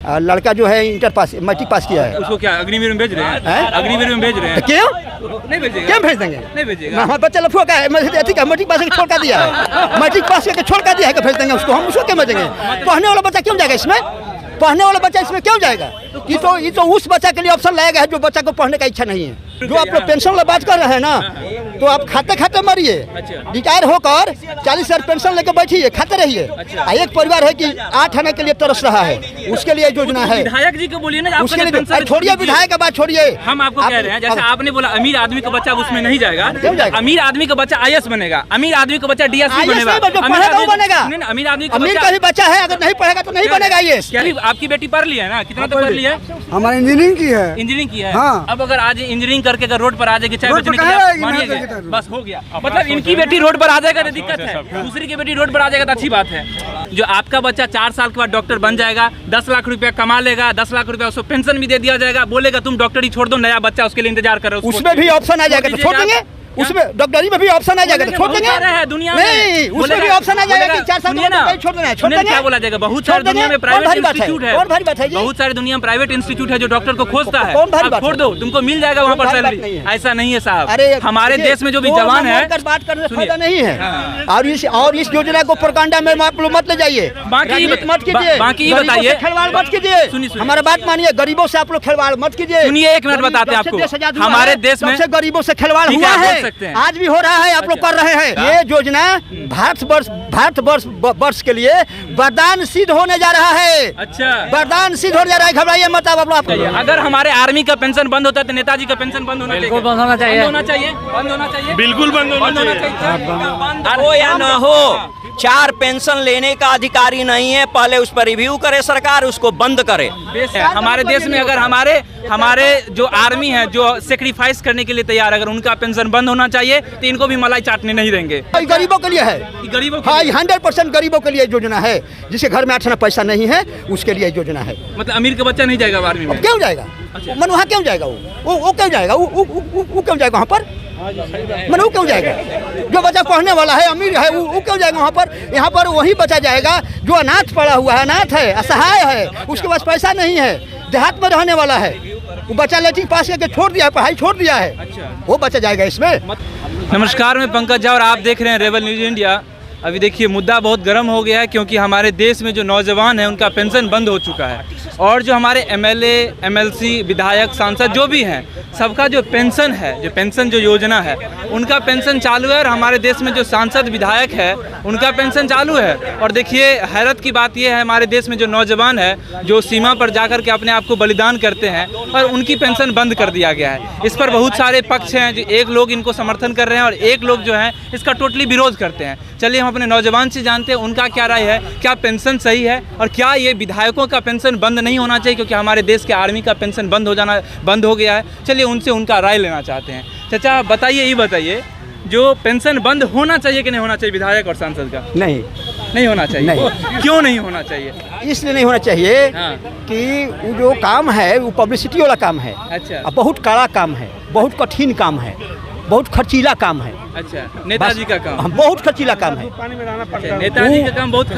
लड़का जो है इंटर पास मैट्रिक पास किया है। उसको क्या अग्निवीर में भेज रहे हैं? अग्निवीर में भेज रहे हैं। क्यों नहीं भेजेगा? क्या भेज देंगे? नहीं भेजेगा। हाँ बच्चा लफुआ का है, मैट्रिक पास करके छोड़ कर दिया है, मैट्रिक पास करके छोड़ कर दिया है, भेज देंगे उसको? हम उसको क्यों भेजेंगे? पढ़ने वाला बच्चा क्यों जाएगा इसमें? पढ़ने वाला बच्चा इसमें क्यों जाएगा? ये तो उस बच्चा के लिए ऑप्शन लाया गया है जो बच्चा को पढ़ने का इच्छा नहीं है। जो आप लोग पेंशन वाला बात कर रहे हैं ना, तो आप खाते खाते मरिए, रिटायर होकर 40,000 पेंशन लेकर बैठिए, खाते रहिए। एक परिवार है कि 8 आने के लिए तरस रहा है, उसके लिए योजना है। विधायक जी को बोलिए ना, उसके लिए छोड़िए, विधायक का बात छोड़िए। हम आपको कह रहे हैं, जैसे आपने बोला अमीर आदमी का बच्चा उसमें नहीं जाएगा, अमीर आदमी का बच्चा IAS बनेगा, अमीर आदमी का बच्चा DSP बनेगा, अमीर आदमी का भी बच्चा है, अगर नहीं पढ़ेगा तो नहीं बनेगा IAS। आपकी बेटी पढ़ ली है ना? कितना तक पढ़ ली है? हमारा इंजीनियरिंग की है। इंजीनियरिंग की है। हाँ। अब अगर आज इंजीनियरिंग करके अगर रोड पर आ जाएगी, चाय बेचने के लिए मानिएगा, बस हो गया। मतलब इनकी बेटी रोड पर आ जाएगा तो दिक्कत है, दूसरी की बेटी रोड पर आ जाएगा तो अच्छी बात है। जो आपका बच्चा 4 साल के बाद डॉक्टर बन जाएगा, 10 लाख रुपया कमा लेगा, 10 लाख रुपया उसको पेंशन भी दे दिया जाएगा, बोलेगा तुम डॉक्टरी छोड़ दो, नया बच्चा उसके लिए इंतजार करो। उसमें भी ऑप्शन आ जाएगा तो छोड़ देंगे, उसमें डॉक्टरी में भी ऑप्शन आ जाएगा तो छोड़ देंगे। दुनिया नहीं, उसमें भी ऑप्शन आ जाएगा कि 4 साल में छोड़ देना है, छोड़ देंगे। क्या बोला जाएगा? बहुत सारे दुनिया में प्राइवेट इंस्टीट्यूट है, बहुत सारे दुनिया में प्राइवेट इंस्टीट्यूट है जो डॉक्टर को खोजता है। आप छोड़ दो, तुमको मिल जाएगा वहाँ पर सैलरी। ऐसा नहीं है साहब, हमारे देश में जो भी जवान है, बात करने से फायदा नहीं है। और इस योजना को प्रोपेगेंडा में आप लोग मत ले जाइए, बाकी मत कीजिए, बाकी ये बताइए, खिलवाड़ मत कीजिए। हमारा बात मानिए, गरीबों से आप लोग खिलवाड़ मत कीजिए। सुनिए, 1 मिनट बताते हैं आपको, हमारे देश में गरीबों से खिलवाड़ हुआ है, आज भी हो रहा है, आप लोग कर रहे हैं। ये योजना भारतवर्ष के लिए वरदान सिद्ध होने जा रहा है। अच्छा, वरदान सिद्ध होने जा रहा है, घबराइए मत। आप लोग अगर हमारे आर्मी का पेंशन बंद होता है तो नेताजी का पेंशन बंद होना चाहिए, बंद होना चाहिए, बंद होना चाहिए, बिल्कुल बंद होना चाहिए। हो या न हो, 4 पेंशन लेने का अधिकारी नहीं है, पहले उस पर रिव्यू करे सरकार, उसको बंद करे। हमारे देश में अगर हमारे जो आर्मी है, जो सेक्रीफाइस करने के लिए तैयार, अगर उनका पेंशन बंद होना चाहिए तो इनको भी मलाई चाटने नहीं देंगे। गरीबों के लिए है, गरीबों, हाँ 100% गरीबों के लिए योजना है। जिसके घर में 8 आना पैसा नहीं है उसके लिए योजना है। मतलब अमीर का बच्चा नहीं जाएगा आर्मी में? क्यों जाएगा? मन वहाँ क्यों जाएगा? वो क्यों जाएगा? वो क्यों जाएगा वहाँ पर? मन वो क्यों जाएगा? जो बच्चा पढ़ने वाला है, अमीर है, वो क्यों जाएगा वहाँ पर? यहाँ पर वही बच्चा जाएगा जो अनाथ पड़ा हुआ है, अनाथ है, असहाय है, उसके पास पैसा नहीं है, देहात में रहने वाला है, वो बच्चा मैट्रिक पास करके छोड़ दिया है, पढ़ाई छोड़ दिया है। अच्छा। वो बच्चा जाएगा इसमें? नमस्कार, मैं पंकज झा और आप देख रहे हैं रेबल न्यूज इंडिया। अभी देखिए, मुद्दा बहुत गर्म हो गया है क्योंकि हमारे देश में जो नौजवान हैं उनका पेंशन बंद हो चुका है, और जो हमारे MLA, MLC, विधायक, सांसद जो भी हैं, सबका जो पेंशन है, जो पेंशन जो योजना है, उनका पेंशन चालू है, और हमारे देश में जो सांसद विधायक है उनका पेंशन चालू है। और देखिए, हैरत की बात यह है, हमारे देश में जो नौजवान है जो सीमा पर जाकर के अपने आप को बलिदान करते हैं, और उनकी पेंशन बंद कर दिया गया है। इस पर बहुत सारे पक्ष हैं, जो एक लोग इनको समर्थन कर रहे हैं और एक लोग जो है इसका टोटली विरोध करते हैं। चलिए हम अपने नौजवान से जानते हैं उनका क्या राय है, क्या पेंशन सही है, और क्या ये विधायकों का पेंशन बंद नहीं होना चाहिए क्योंकि हमारे देश के आर्मी का पेंशन बंद हो गया है। चलिए उनसे उनका राय लेना चाहते हैं। चाचा बताइए, ये बताइए, जो पेंशन बंद होना चाहिए कि नहीं होना चाहिए विधायक और सांसद का? नहीं होना चाहिए। नहीं। क्यों नहीं होना चाहिए? इसलिए नहीं होना चाहिए कि वो जो काम है वो पब्लिसिटी वाला काम है। अच्छा। बहुत कड़ा काम है, बहुत कठिन काम है, बहुत खर्चीला काम है। अच्छा, नेताजी का काम बहुत खर्चीला काम है। नेताजी का काम बहुत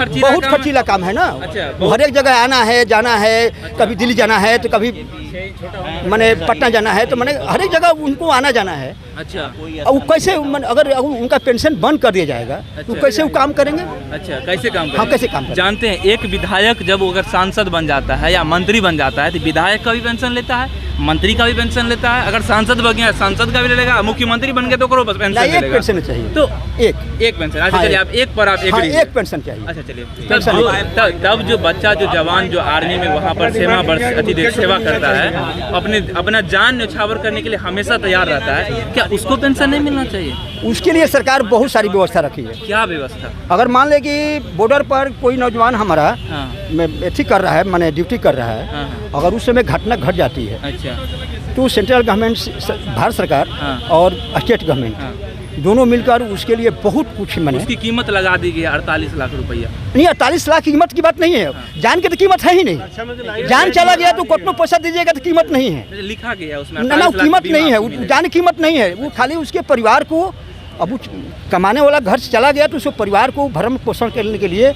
खर्चीला काम है ना। अच्छा। हर एक जगह आना है, जाना है, कभी दिल्ली जाना है तो कभी माने पटना जाना है, तो माने हर एक जगह उनको आना जाना है। अच्छा। वो कैसे, अगर उनका पेंशन बंद कर दिया जाएगा तो कैसे वो काम करेंगे? अच्छा, कैसे काम करेंगे? हाँ, कैसे काम करेंगे? जानते हैं, एक विधायक जब अगर सांसद बन जाता है या मंत्री बन जाता है तो विधायक का भी पेंशन लेता है, मंत्री का भी पेंशन लेता है, अगर सांसद बन गया सांसद का भी ले लेगा, मुख्यमंत्री बन गया तो करो बस पेंशन ले लेगा। पेंशन चाहिए तो एक पेंशन। अच्छा, चलिए आप एक पर आप एक पेंशन चाहिए। अच्छा, चलिए तब जो बच्चा, जो जवान, जो आर्मी में वहाँ पर सेवा करता है, अपना जान न्यौछावर करने के लिए हमेशा तैयार रहता है, क्या उसको पेंशन नहीं मिलना चाहिए? उसके लिए सरकार बहुत सारी व्यवस्था रखी है। क्या व्यवस्था? अगर मान ले कि बॉर्डर पर कोई नौजवान हमारा कर रहा है, माने ड्यूटी कर रहा है, अगर उस समय घटना घट जाती है, अच्छा, तो सेंट्रल गवर्नमेंट, भारत सरकार और स्टेट गवर्नमेंट दोनों मिलकर उसके लिए बहुत कुछ माने उसकी कीमत लगा दी गई 48 लाख रुपया। नहीं, 48 लाख कीमत की बात नहीं है। जान के तो कीमत है ही नहीं। जान चला गया तो कितना पैसा दीजिएगा तो कीमत नहीं है। लिखा गया उसमें ना, कीमत नहीं है, जान कीमत नहीं है। वो खाली उसके परिवार को अब कमाने वाला घर से चला गया तो उसको परिवार को भरण पोषण करने के लिए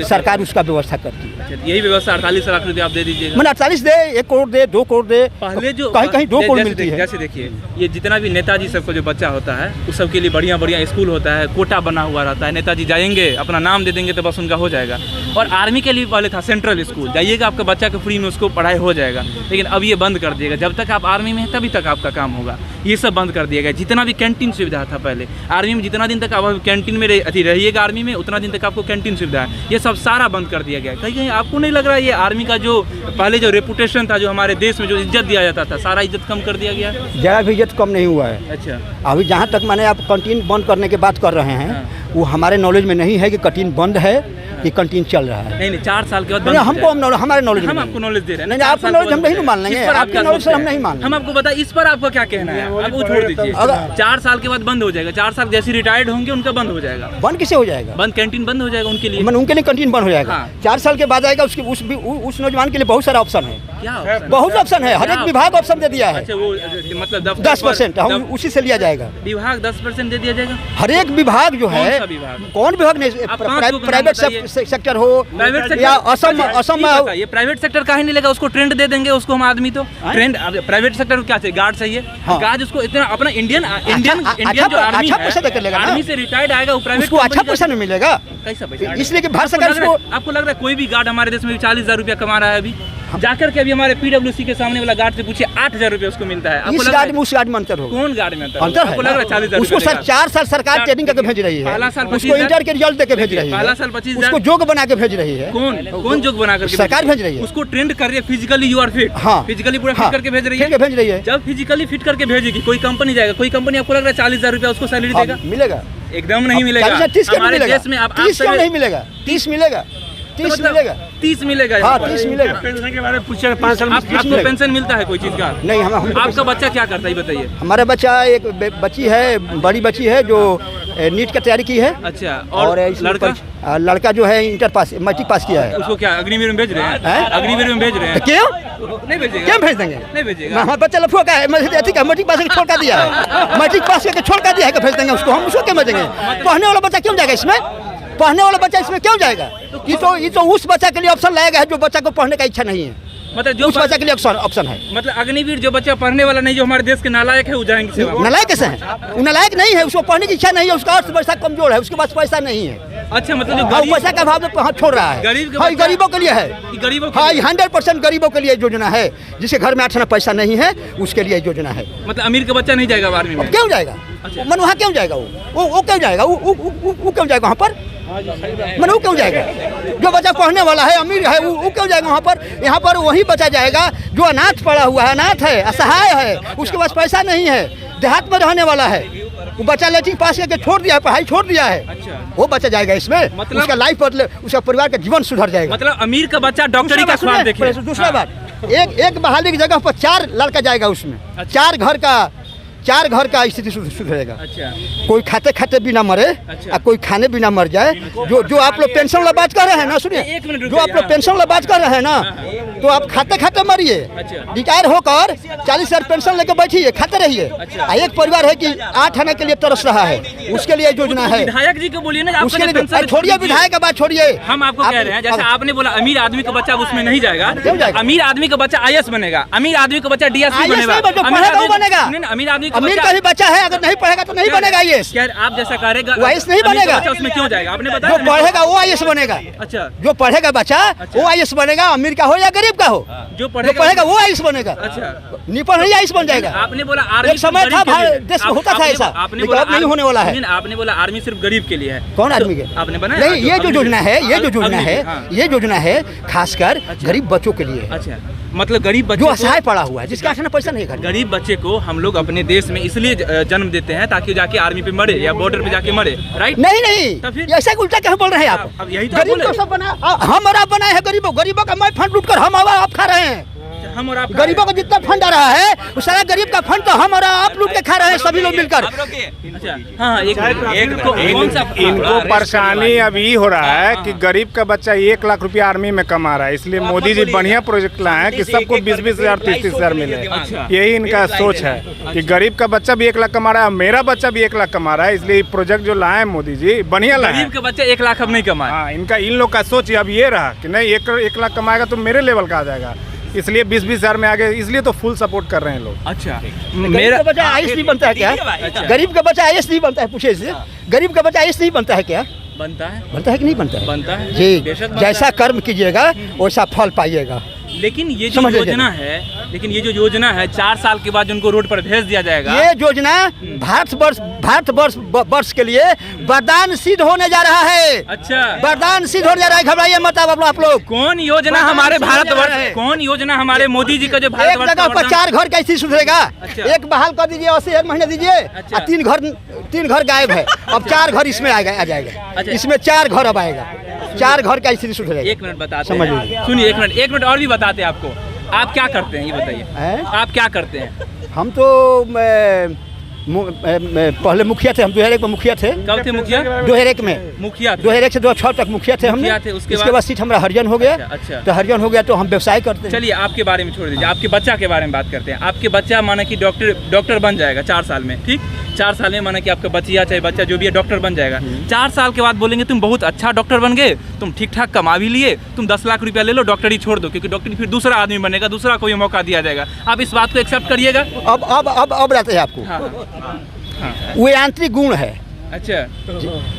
सरकार उसका व्यवस्था करती है। अच्छा, यही व्यवस्था 48 लाख रुपये आप दे दीजिएगा। मैंने 48 दे, 1 करोड़ दे, 2 करोड़ दे, पहले जो कहीं 2 करोड़ मिलती है। जैसे देखिए ये जितना भी नेताजी सबका जो बच्चा होता है उस सब के लिए बढ़िया बढ़िया स्कूल होता है, कोटा बना हुआ रहता है, नेताजी जाएंगे अपना नाम दे देंगे तो बस उनका हो जाएगा। और आर्मी के लिए पहले था सेंट्रल स्कूल, जाइएगा आपका बच्चा को फ्री में उसको पढ़ाई हो जाएगा, लेकिन अब ये बंद कर दिएगा। जब तक आप आर्मी में हैं तभी तक आपका काम होगा, ये सब बंद कर दिया गया। जितना भी कैंटीन सुविधा था पहले आर्मी में, जितना दिन तक आप कैंटीन में रहिएगा आर्मी में उतना दिन तक आपको कैंटीन सुविधा है, ये सब सारा बंद कर दिया गया। कहीं कहीं आपको नहीं लग रहा है ये आर्मी का जो पहले जो रेपुटेशन था, जो हमारे देश में जो इज्जत दिया जाता था, सारा इज्जत कम कर दिया गया है? जरा भी इज्जत कम नहीं हुआ है। अच्छा, अभी जहाँ तक मैंने आप कैंटीन बंद करने की बात कर रहे हैं, वो हमारे नॉलेज में नहीं है कि कैंटीन बंद है कि कैंटीन चल रहा है। नहीं 4 साल के बाद नहीं, हमको हमारे नॉलेज हम आपको नॉलेज दे रहे हैं। नहीं, आपको नॉलेज हम नहीं मान लेंगे, आपके नॉलेज से हम नहीं मान लेंगे। हम आपको बताएं इस पर आपका क्या कहना है? अब वो छोड़ दीजिए, 4 साल के बाद बंद हो जाएगा। 4 साल जैसे रिटायर्ड होंगे उनका बंद हो जाएगा। बंद किसे हो जाएगा? बंद कैंटीन बंद हो जाएगा उनके लिए, उनके लिए कैंटीन बंद हो जाएगा। हाँ। 4 साल के बाद आएगा, उस नौजवान के लिए बहुत सारा ऑप्शन है। क्या ऑप्शन? बहुत ऑप्शन है, हर एक विभाग ऑप्शन दे दिया है। अच्छा, वो मतलब 10% हम उसी से लिया जाएगा। विभाग 10% दे दिया जाएगा। हर एक विभाग जो है, कौन विभाग नहीं, प्राइवेट सेक्टर हो या असम में ये प्राइवेट सेक्टर काहे नहीं लेगा? उसको ट्रेंड दे देंगे उसको हम आदमी, तो ट्रेंड प्राइवेट सेक्टर को क्या चाहिए? गार्ड चाहिए, गार्ड उसको इतना अपना इंडियन जो आर्मी है, आर्मी से रिटायर्ड आएगा वो प्राइवेट उसको अच्छा पैसा नहीं मिलेगा। कैसा पैसा? इसलिए कि भारत सरकार उसको, आपको लग रहा है कोई भी गार्ड हमारे देश में 40,000 रुपया कमा रहा है? अभी जाकर के अभी हमारे PWC के सामने वाला गार्ड से पूछिए 8,000 रुपया उसको मिलता है। इस गार्ड में उस गार्ड में अंतर होगा। कौन गार्ड में अंतर है? आपको लग रहा है 40,000 उसको सर 4 साल सरकार ट्रेनिंग करके भेज रही है, पहला साल उसको इंटर के रिजल्ट देके भेज रही है, पहला साल 25,000 उसको जोग बना के भेज रही है। कौन जोग बना करके सरकार भेज रही है? उसको ट्रेंड कर रही है, physically you are fit, physically पूरा फिट करके भेज रही है। जब फिजिकली फिट करके भेजेगी कोई कंपनी जाएगा, कोई कंपनी आपको लग रहा है 40,000 रुपया उसको सैलरी देगा? मिलेगा? एकदम नहीं मिलेगा। हमारे देश में आप 30 नहीं मिलेगा, 30 मिलेगा, 30 मिलेगा, 30 मिलेगा। हाँ 30 मिलेगा। पेंशन के बारे में पूछे 5 साल आपको पेंशन मिलता है कोई चीज का? नहीं, हम आपका बच्चा क्या करता है बताइए? हमारा बच्चा एक बच्ची है, बड़ी बच्ची है जो नीट का तैयारी की है। अच्छा, और लड़का जो है इंटर पास, मैट्रिक पास किया है। उसको क्या अग्निवीर में भेज रहे हैं? अग्निवीर में भेज रहे हैं? क्यों नहीं भेजेगा? क्यों भेज देंगे? नहीं भेजेगा। हमारा बच्चा लफुआ का है, मैट्रिक पास करके छोड़ कर दिया है, मैट्रिक पास करके छोड़ कर दिया है, भेज देंगे उसको? हम उसको क्यों भेजेंगे? पढ़ने वाला बच्चा क्यों जाएगा इसमें? पढ़ने वाला बच्चा इसमें क्यों जाएगा? ये तो उस बच्चा के लिए ऑप्शन लाया गया है जो बच्चा को पढ़ने का इच्छा नहीं है, मतलब जो उस बच्चा के लिए ऑप्शन है। मतलब अग्निवीर जो बच्चा पढ़ने वाला नहीं, जो हमारे देश के नालायक है, वो जाएंगे सेवा? नालायक कैसे है? वो नालायक नहीं है, उसको पढ़ने की इच्छा नहीं है, उसका अर्थव्यवस्था कमजोर है, उसके पास पैसा नहीं है। अच्छा, मतलब जो पैसा का अभाव में हाथ छोड़ रहा है, गरीबों के लिए है। गरीबों, हाँ 100% गरीबों के लिए योजना है, जिसके घर में 8 आना पैसा नहीं है उसके लिए योजना है। मतलब अमीर का बच्चा नहीं जाएगा आर्मी में? क्यों जाएगा? मन वहाँ क्यों जाएगा? वो क्यों जाएगा? वो क्यों जाएगा वहाँ पर? वो क्यों जाएगा? जो बच्चा पढ़ने वाला है, अमीर है, वो क्यों जाएगा वहाँ पर? यहाँ पर वही बच्चा जाएगा जो अनाथ पड़ा हुआ है, अनाथ है, असहाय है, उसके पास पैसा नहीं है, देहात में रहने वाला है, वो बच्चा मैट्रिक पास करके छोड़ दिया है, पढ़ाई छोड़ दिया है। अच्छा, वो बच्चा जाएगा इसमें, मतलब उसका लाइफ बदले, उसका परिवार का जीवन सुधर जाएगा। मतलब अमीर का बच्चा डॉक्टरी का ख्वाब देखे। दूसरा बात, एक बहाली की जगह पर 4 लड़का जाएगा उसमें। 4 घर का स्थिति सुधरेगा। अच्छा, कोई खाते खाते बिना मरे, अच्छा, कोई खाने बिना मर जाए। जो आप लोग पेंशन वाला बात कर रहे हैं ना, सुनिए, जो आप लोग पेंशन वाला बात कर रहे हैं ना, तो आप खाते खाते मरिए, रिटायर होकर 40,000 पेंशन लेकर बैठिए, खाते रहिए। एक परिवार है कि 8 आने के लिए तरस रहा है, उसके लिए योजना है। विधायक जी को बोलिए ना, उसके लिए छोड़िए, विधायक का बात छोड़िए। हम आपको कह रहे हैं, जैसे आपने बोला अमीर आदमी का बच्चा उसमें नहीं जाएगा, अमीर आदमी का बच्चा IAS बनेगा, अमीर आदमी का बच्चा DSP बनेगा, अमीर आदमी अमीर का भी बच्चा है, अगर नहीं पढ़ेगा तो नहीं बनेगा IAS। क्या आप जैसा करेगा IAS नहीं बनेगा? उसमें क्यों जाएगा? आपने बताया जो पढ़ेगा वो IAS बनेगा। अच्छा, जो पढ़ेगा बच्चा वो IAS बनेगा, अमीर का हो या गरीब का हो, जो पढ़ेगा वो IAS बनेगा। अच्छा, नहीं पढ़ रही IAS बन जाएगा। आपने बोला आर्मी एक समय था देश में होता था ऐसा, आपने बोला नहीं होने वाला है। आपने बोला आर्मी सिर्फ गरीब के लिए है। कौन आर्मी के? आपने बनाया नहीं, ये जो योजना है, ये योजना है खासकर गरीब बच्चों के लिए। अच्छा, मतलब गरीब बच्चे जो असहाय पड़ा हुआ है, जिसके आखिर पैसा नहीं है। गरीब बच्चे को हम लोग अपने देश में इसलिए जन्म देते हैं ताकि जाके आर्मी पे मरे या बॉर्डर पे जाके मरे, राइट? नहीं, तो फिर ऐसा उल्टा क्या बोल रहे हैं आप? अब यही तो गरीब तो सब बना, हम और आप बनाए हैं गरीबों का मैं फंड लूट कर हम आप खा रहे हैं। हम और आप गरीबों को जितना फंड आ रहा है वो सारा गरीब का फंड तो हम और आप लूट के खा रहे हैं सभी लोग मिलकर। अच्छा हाँ, इनको परेशानी अभी हो रहा है कि गरीब का बच्चा 1 लाख रुपया आर्मी में कमा रहा है, इसलिए मोदी जी बढ़िया प्रोजेक्ट लाए हैं कि सबको 20-20 हजार 30-30 हजार मिले। यही इनका सोच है कि गरीब का बच्चा भी 1 लाख कमा रहा है, मेरा बच्चा भी 1 लाख कमा रहा है, इसलिए प्रोजेक्ट जो लाए मोदी जी बढ़िया लाए। गरीब का बच्चा 1 लाख अब नहीं कमाए। हाँ, इन लोग का सोच अब ये रहा कि नहीं 1 लाख कमाएगा तो मेरे लेवल का आ जाएगा, इसलिए 20-20 हजार में आगे, इसलिए तो फुल सपोर्ट कर रहे हैं लोग। अच्छा, मेरा बच्चा आईएएस नहीं बनता है क्या? गरीब का बच्चा आईएएस नहीं बनता है, पूछे इससे। गरीब का बच्चा आईएएस नहीं बनता है क्या? बनता है कि नहीं बनता है? बनता है जी, जैसा कर्म कीजिएगा वैसा फल पाइएगा। लेकिन ये जो योजना है, 4 साल के बाद उनको रोड पर भेज दिया जाएगा, ये योजना भारतवर्ष के लिए वरदान सिद्ध होने जा रहा है। अच्छा, वरदान सिद्ध होने जा रहा है, घबराइए मत आप लोग। कौन योजना हमारे भारतवर्ष, कौन योजना हमारे मोदी जी का जो एक जगह पर 4 घर कैसे सुधरेगा? अच्छा। एक बहाल कर दीजिए, 1 महीने दीजिए। अच्छा। 3 घर गायब है, अब 4 घर इसमें आ जाएगा। अच्छा। इसमें 4 घर अब आएगा, 4 घर का स्थिति सुधरेगा। 1 मिनट बताते समझ हैं, लीजिए। सुनिए 1 मिनट और भी बताते हैं आपको। आप क्या करते हैं ये बताइए, आप क्या करते हैं? हम तो पहले मुखिया थे, हम 2001 में मुखिया थे। कब थे मुखिया? 2001 में मुखिया थे। 2001 से 2006 तक मुखिया थे हमने। उसके बाद सीट हमारा हरिजन हो गया। अच्छा। तो हरिजन हो गया तो हम व्यवसाय करते हैं। चलिए आपके बारे में छोड़ दीजिए, आपके बच्चा के बारे में बात करते हैं। आपके बच्चा माना कि डॉक्टर बन जाएगा 4 साल में, ठीक? 4 साल में माना कि आपका बच्चिया चाहे बच्चा जो भी है डॉक्टर बन जाएगा। 4 साल के बाद बोलेंगे तुम बहुत अच्छा डॉक्टर बन गए, तुम ठीक ठाक कमा भी लिए, तुम 10 लाख रुपया ले लो, डॉक्टरी छोड़ दो, क्योंकि डॉक्टरी फिर दूसरा आदमी बनेगा, दूसरा कोई मौका दिया जाएगा। आप इस बात को एक्सेप्ट करिएगा? अब रहते हैं आपको। हाँ। वो आंतरिक गुण है। अच्छा,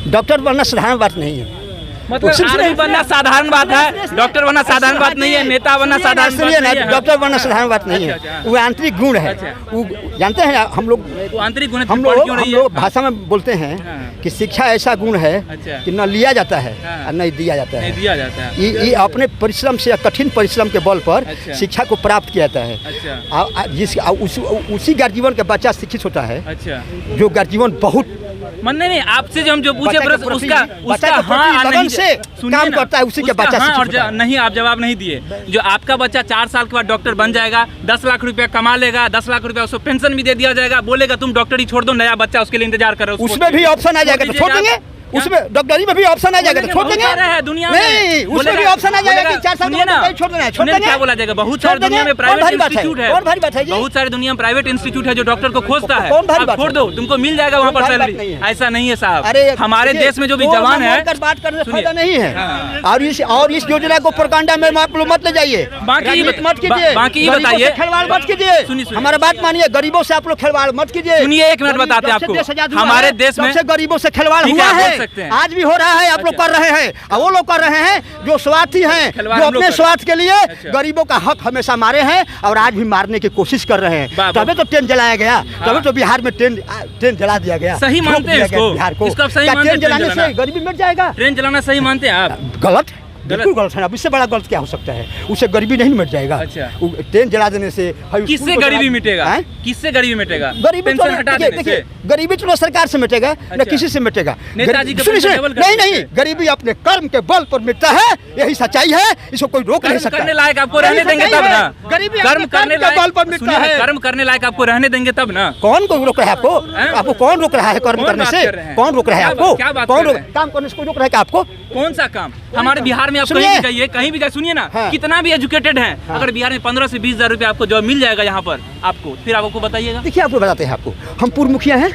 डॉक्टर बनना साधारण बात नहीं है। मतलब आर्मी बनना साधारण बात है, डॉक्टर बनना साधारण बात नहीं है, नेता बनना साधारण बात नहीं है, डॉक्टर बनना साधारण बात नहीं है। वो आंतरिक गुण है। वो जानते हैं हम लोग, वो आंतरिक गुण हम लोग भाषा में बोलते हैं कि शिक्षा ऐसा गुण है कि न लिया जाता है और न दिया जाता है। ये अपने परिश्रम से, कठिन परिश्रम के बल पर शिक्षा को प्राप्त किया जाता है। उसी गर्जीवन का बच्चा शिक्षित होता है। अच्छा, जो गर्जीवन बहुत नहीं, आपसे जो हम जो पूछे उसका हाँ लगन से काम करता है, उसी के बच्चा हाँ और नहीं, आप जवाब नहीं दिए। जो आपका बच्चा 4 साल के बाद डॉक्टर बन जाएगा, 10 लाख रुपया कमा लेगा, 10 लाख रुपया उसको पेंशन भी दे दिया जाएगा, बोलेगा तुम डॉक्टरी छोड़ दो, नया बच्चा उसके लिए इंतजार करो, उसमें भी ऑप्शन आ जाएगा तो छोड़ देंगे। उसमें डॉक्टरी में भी ऑप्शन आ जाएगा तो छोड़ देंगे। दुनिया में नहीं, उसमें भी ऑप्शन आ जाएगा कि 4 साल के बाद छोड़ देना है, छोड़ देंगे। क्या बोला जाएगा? बहुत सारे दुनिया में प्राइवेट इंस्टीट्यूट है, कौन भारी बात है जी? बहुत सारे दुनिया में प्राइवेट इंस्टीट्यूट है जो डॉक्टर को खोजता है। कौन भारी बात? छोड़ दो, तुमको मिल जाएगा वहाँ पर सैलरी। ऐसा नहीं है साहब, हमारे देश में जो भी जवान है, बात करने से फायदा नहीं है। और इस योजना को प्रोपेगेंडा में आप लोग मत ले जाइए। बाकी मत कीजिए, बाकी ये बताइए, खिलवाड़ मत कीजिए। हमारा बात मानिए, गरीबों से आप लोग खिलवाड़ मत कीजिए। सुनिए 1 मिनट बताते हैं आपको, हमारे देश में गरीबों से खिलवाड़ हुआ है, आज भी हो रहा है, आप लोग कर रहे हैं। और वो लोग कर रहे हैं जो स्वार्थी हैं, जो अपने स्वार्थ के लिए गरीबों का हक हमेशा मारे हैं और आज भी मारने की कोशिश कर रहे हैं। तभी तो ट्रेन जलाया गया, तभी तो बिहार में ट्रेन जला दिया गया। सही मानते हैं इसको? बिहार को इसको आप सही मानते हैं? ट्रेन जलाने से गरीबी मिट जाएगा? ट्रेन जलाना सही मानते हैं आप? गलत, बिल्कुल गलत है। अब इससे बड़ा गलत क्या हो सकता है? उससे गरीबी नहीं मिट जाएगा। अच्छा, ट्रेन जला देने से किससे गरीबी मिटेगा? किससे गरीबी मिटेगा? गरीबी तो देखिए, गरीबी तो सरकार से मिटेगा, न किसी से मिटेगा। नहीं, गरीबी अपने कर्म के बल पर मिटता है, यही सच्चाई है, इसको कोई रोक नहीं सकता। करने लायक आपको रहने देंगे तब ना। गरीबी कर्म करने लायक बल पर मिटता है। कर्म करने लायक आपको रहने देंगे तब ना। कौन को रोक रहा है आपको? आपको कौन रोक रहा है कर्म करने से? कौन रोक रहा है आपको? कौन काम करने से कोई रोक रहा है आपको? कौन सा काम? हमारे बिहार में आप कहीं भी जाइए, कहीं भी जाए, सुनिए ना, कितना भी एजुकेटेड है, अगर बिहार में 15 से 20 हजार रुपया आपको जॉब मिल जाएगा यहाँ पर आपको, फिर आपको बताइएगा। देखिए आपको बताते हैं, आपको हम पूर्व मुखिया हैं,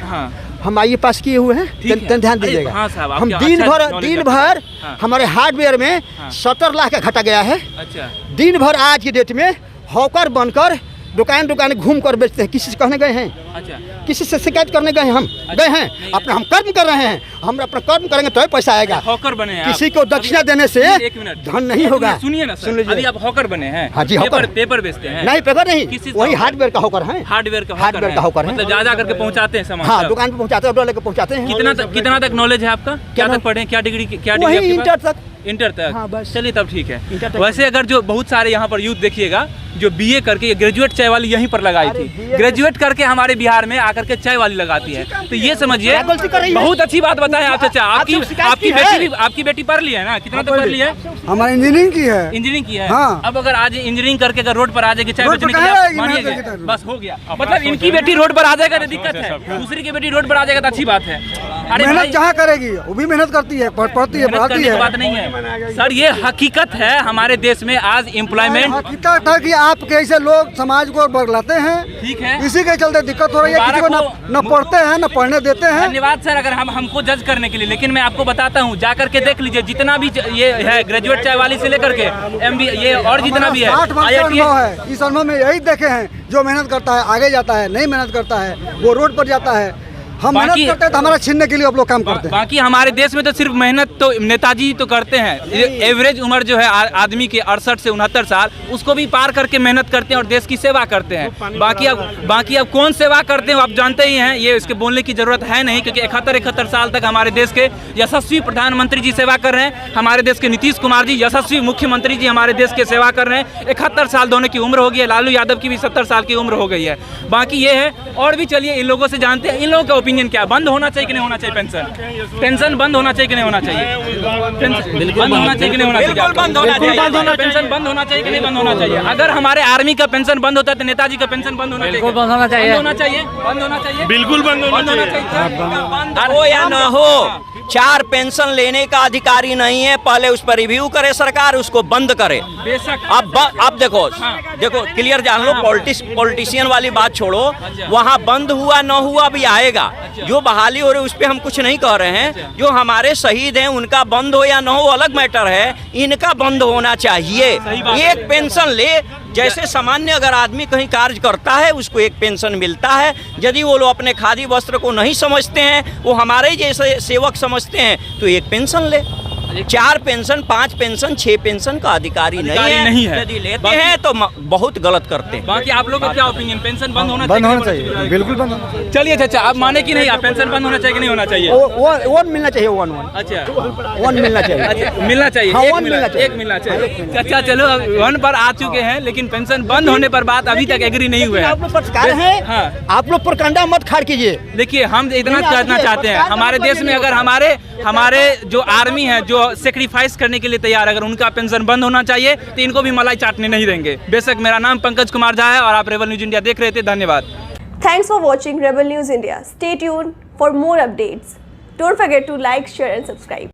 हम आईए पास किए हुए हैं, ध्यान दीजिएगा। हम दिन भर हमारे हार्डवेयर में 70 लाख का घटा गया है। अच्छा, दिन भर आज की डेट में हॉकर बनकर दुकान घूम कर बेचते हैं। किसी से कहने गए हैं? अच्छा, किसी से शिकायत करने गए? हम गए हैं? अपना हम कर्म कर रहे हैं, हम अपना कर्म करेंगे तो पैसा आएगा। हॉकर बने हैं? किसी को दक्षिणा देने से धन नहीं होगा। सुनिए ना सर, अभी आप हॉकर बने हैं? हाँ जी, हॉकर। पेपर बेचते हैं? नहीं, पेपर नहीं, वही हार्डवेयर का हॉकर है। हार्डवेयर का हॉकर है, मतलब जा करके पहुँचाते हैं सामान? हाँ, दुकान पे पहुँचाते हैं, लेकर पहुँचाते हैं। कितना तक नॉलेज है आपका? क्या तक पढ़े, क्या डिग्री? इंटर तक। इंटर तक? हाँ, बस। चलिए तब ठीक है। वैसे अगर जो बहुत सारे यहाँ पर यूथ देखिएगा, जो बीए करके ग्रेजुएट चाय वाली यहीं पर लगाई थी, ग्रेजुएट करके हमारे बिहार में आकर के चाय वाली लगाती है। तो ये समझिए, बहुत अच्छी बात बताएं आप चाचा। आपकी बेटी पढ़ ली है ना? कितना तक पढ़ ली है? हमारी इंजीनियरिंग की है। इंजीनियरिंग की है। हाँ। अब अगर आज इंजीनियरिंग करके अगर रोड पर आ जाएगी चाय बेचने के लिए, मानिएगा बस हो गया। मतलब इनकी बेटी रोड पर आ जाएगा तो दिक्कत है, दूसरी की बेटी रोड पर आ जाएगा तो अच्छी बात है। अरे मेहनत जहाँ करेगी वो भी मेहनत करती है, पढ़ती है, पढ़ाती है। बात नहीं है सर, ये हकीकत है हमारे देश में आज एम्प्लॉयमेंट। हकीकत है कि आप कैसे लोग समाज को बदलाते हैं, ठीक है, इसी के चलते दिक्कत हो रही है। किसी को न पढ़ते हैं न पढ़ने देते हैं। धन्यवाद सर अगर हमको जज करने के लिए, लेकिन मैं आपको बताता हूँ, जा करके देख लीजिए जितना भी ये है ग्रेजुएट चाय वाली से लेकर के MBA ये और जितना भी है, 60 वर्ष का अनुभव है। इस अनुभव में यही देखे हैं, जो मेहनत करता है आगे जाता है, नहीं मेहनत करता है वो रोड पर जाता है। हम मेहनत करते हैं तो हमारा छीनने के लिए आप लोग काम करते हैं। बाकी हमारे देश में तो सिर्फ मेहनत तो नेताजी तो करते हैं। एवरेज उम्र जो है आदमी की 68 से 69 साल, उसको भी पार करके मेहनत करते हैं और देश की सेवा करते हैं। बाकी अब कौन सेवा करते हैं आप जानते ही हैं, ये इसके बोलने की जरूरत है नहीं, क्योंकि 71 साल तक हमारे देश के यशस्वी प्रधानमंत्री जी सेवा कर रहे हैं। हमारे देश के नीतीश कुमार जी यशस्वी मुख्यमंत्री जी हमारे देश के सेवा कर रहे हैं। 71 साल दोनों की उम्र हो गई है, लालू यादव की भी 70 साल की उम्र हो गई है। बाकी ये है, और भी चलिए इन लोगों से जानते हैं इन लोगों का ओपिनियन क्या, बंद होना चाहिए कि नहीं होना चाहिए पेंशन बंद होना चाहिए कि नहीं होना चाहिए, बिल्कुल बंद होना चाहिए कि नहीं होना चाहिए, पेंशन बंद होना चाहिए कि नहीं बंद होना चाहिए। अगर हमारे आर्मी का पेंशन बंद होता है तो नेताजी का पेंशन बंद होना चाहिए, बंद होना चाहिए, बंद होना चाहिए, बिल्कुल बंद होना चाहिए। हो या न हो, 4 पेंशन लेने का अधिकारी नहीं है, पहले उस पर रिव्यू करे सरकार, उसको बंद करे। बेशक अब देखो क्लियर जान लो, पॉलिटिशियन वाली बात छोड़ो, वहाँ बंद हुआ न हुआ भी आएगा। जो बहाली हो रही है उस पर हम कुछ नहीं कह रहे हैं, जो हमारे शहीद हैं उनका बंद हो या न हो अलग मैटर है, इनका बंद होना चाहिए। एक पेंशन ले, जैसे सामान्य अगर आदमी कहीं कार्य करता है उसको एक पेंशन मिलता है। यदि वो लोग अपने खादी वस्त्र को नहीं समझते हैं, वो हमारे जैसे सेवक समझते हैं, तो एक पेंशन ले। 4 पेंशन, 5 पेंशन, 6 पेंशन का अधिकारी नहीं है। यदि लेते हैं तो बहुत गलत करते हैं। बाकी आप लोगों का क्या ओपिनियन, पेंशन बंद होना चाहिए? बिल्कुल बंद होना चाहिए। चलिए चाचा, आप माने कि नहीं, आप पेंशन बंद होना चाहिए कि नहीं होना चाहिए? वन मिलना चाहिए, वन। अच्छा, वन मिलना चाहिए। अच्छा, मिलना चाहिए, हाँ, एक मिलना चाहिए। अच्छा चलो, 1 पर आ चुके हैं, लेकिन पेंशन बंद होने पर बात अभी तक एग्री नहीं हुए। आप लोग पत्रकार हैं, हाँ, आप लोग प्रकंडा मत खाड़ कीजिए। देखिए, हम इतना कहना चाहते हैं, हमारे देश में अगर हमारे जो आर्मी है, जो सेक्रीफाइस करने के लिए तैयार, अगर उनका पेंशन बंद होना चाहिए तो इनको भी मलाई चाटने नहीं देंगे। बेशक मेरा नाम पंकज कुमार झा है और आप रेबल न्यूज इंडिया देख रहे थे। धन्यवाद। Thanks for watching Rebel News India. Stay tuned for more updates. Don't forget to like, share and subscribe.